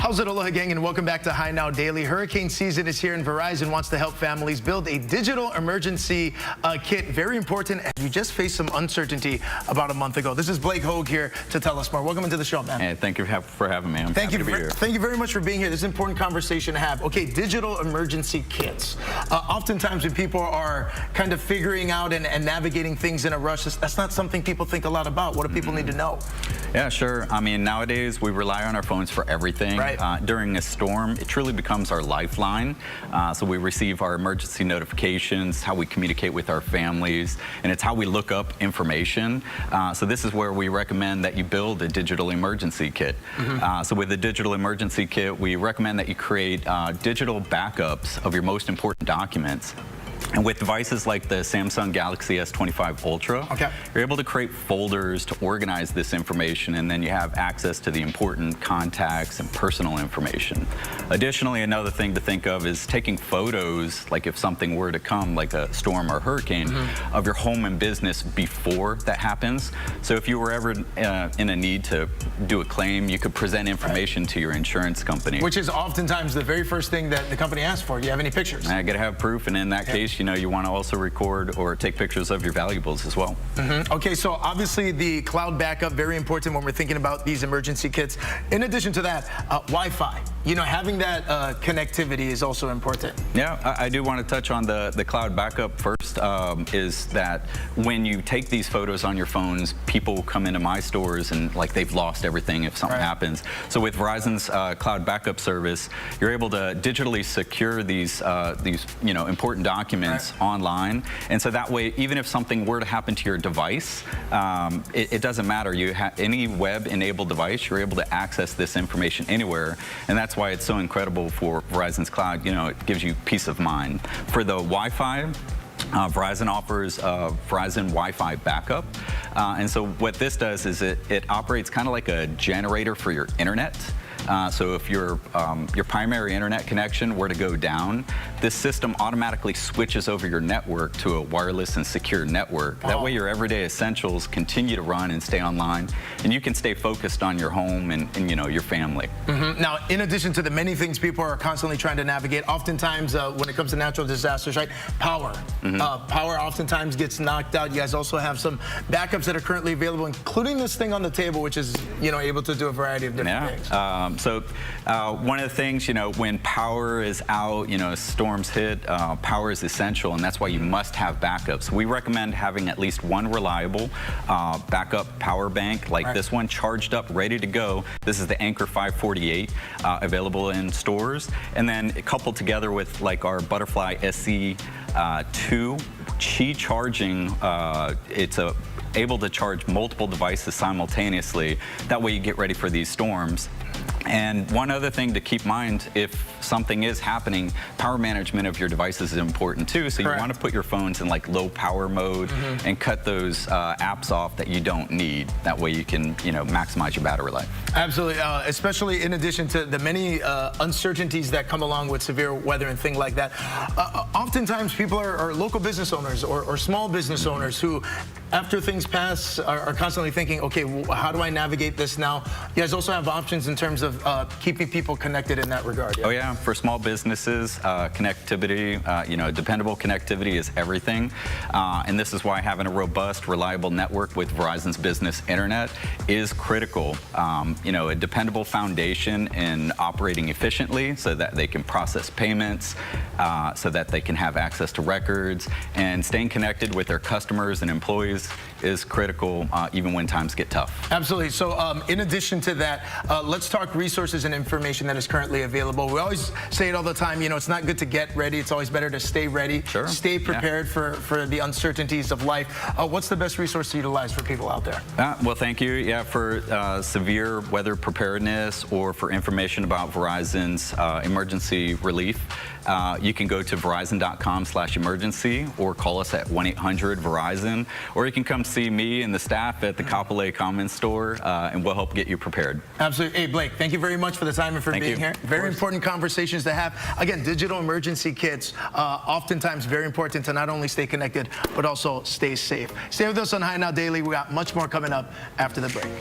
How's it, Aloha gang, and welcome back to High Now Daily. Hurricane season is here, and Verizon wants to help families build a digital emergency kit. Very important, as you just faced some uncertainty about a month ago. This is Blake Hogue here to tell us more. Welcome into the show, man. Hey, thank you for having me. Thank you very much for being here. This is an important conversation to have. Okay, digital emergency kits. Oftentimes when people are kind of figuring out and navigating things in a rush, that's not something people think a lot about. What do people need to know? Yeah, sure. I mean, nowadays we rely on our phones for everything. Right. During a storm, it truly becomes our lifeline. So we receive our emergency notifications, how we communicate with our families, and it's how we look up information. So this is where we recommend that you build a digital emergency kit. So with the digital emergency kit, we recommend that you create digital backups of your most important documents. And with devices like the Samsung Galaxy S25 Ultra, you're able to create folders to organize this information, and then you have access to the important contacts and personal information. Additionally, another thing to think of is taking photos, like if something were to come, like a storm or hurricane, of your home and business before that happens. So if you were ever in a need to do a claim, you could present information to your insurance company. Which is oftentimes the very first thing that the company asks for. Do you have any pictures? I gotta have proof, and in that case, you know, you want to also record or take pictures of your valuables as well. Okay, so obviously the cloud backup, very important when we're thinking about these emergency kits. In addition to that, Wi-Fi. You know, having that connectivity is also important. Yeah, I do want to touch on the cloud backup first, is that when you take these photos on your phones, people come into my stores and like they've lost everything if something happens. So with Verizon's cloud backup service, you're able to digitally secure these you know, important documents online, and so that way, even if something were to happen to your device, it doesn't matter. You have any web-enabled device, you're able to access this information anywhere, and that's why it's so incredible for Verizon's cloud. You know, it gives you peace of mind. For the Wi-Fi, Verizon offers Verizon Wi-Fi backup, and so what this does is it operates kind of like a generator for your internet. So if your primary internet connection were to go down, this system automatically switches over your network to a wireless and secure network. That way your everyday essentials continue to run and stay online, and you can stay focused on your home and you know, your family. Now, in addition to the many things people are constantly trying to navigate, oftentimes when it comes to natural disasters, right, power. Power oftentimes gets knocked out. You guys also have some backups that are currently available, including this thing on the table, which is, you know, able to do a variety of different things. So one of the things, you know, when power is out, you know, storms hit, power is essential, and that's why you must have backups. We recommend having at least one reliable backup power bank like this one, charged up, ready to go. This is the Anchor 548, available in stores, and then coupled together with like our Butterfly SC2 Qi charging. It's able to charge multiple devices simultaneously. That way you get ready for these storms. And one other thing to keep in mind, if something is happening, power management of your devices is important too. So you want to put your phones in like low power mode and cut those apps off that you don't need. That way you can, you know, maximize your battery life. Absolutely, especially in addition to the many uncertainties that come along with severe weather and things like that. Oftentimes people are local business owners or small business owners who, after things pass, are constantly thinking, okay, how do I navigate this now? You guys also have options in terms of keeping people connected in that regard. Oh yeah, for small businesses, connectivity, you know, dependable connectivity is everything. And this is why having a robust, reliable network with Verizon's business internet is critical. You know, a dependable foundation in operating efficiently so that they can process payments, so that they can have access to records, and staying connected with their customers and employees is critical even when times get tough. Absolutely. So in addition to that, let's talk resources and information that is currently available. We always say it all the time, you know, it's not good to get ready. It's always better to stay ready, stay prepared for the uncertainties of life. What's the best resource to utilize for people out there? Well, thank you. Yeah, for severe weather preparedness or for information about Verizon's emergency relief, you can go to verizon.com/emergency or call us at 1-800-VERIZON, or you can come see me and the staff at the Kapolei Commons store, and we'll help get you prepared. Absolutely. Hey, Blake, thank you very much for the time and for being here. Very important conversations to have. Again, digital emergency kits, oftentimes very important to not only stay connected, but also stay safe. Stay with us on High Now Daily. We got much more coming up after the break.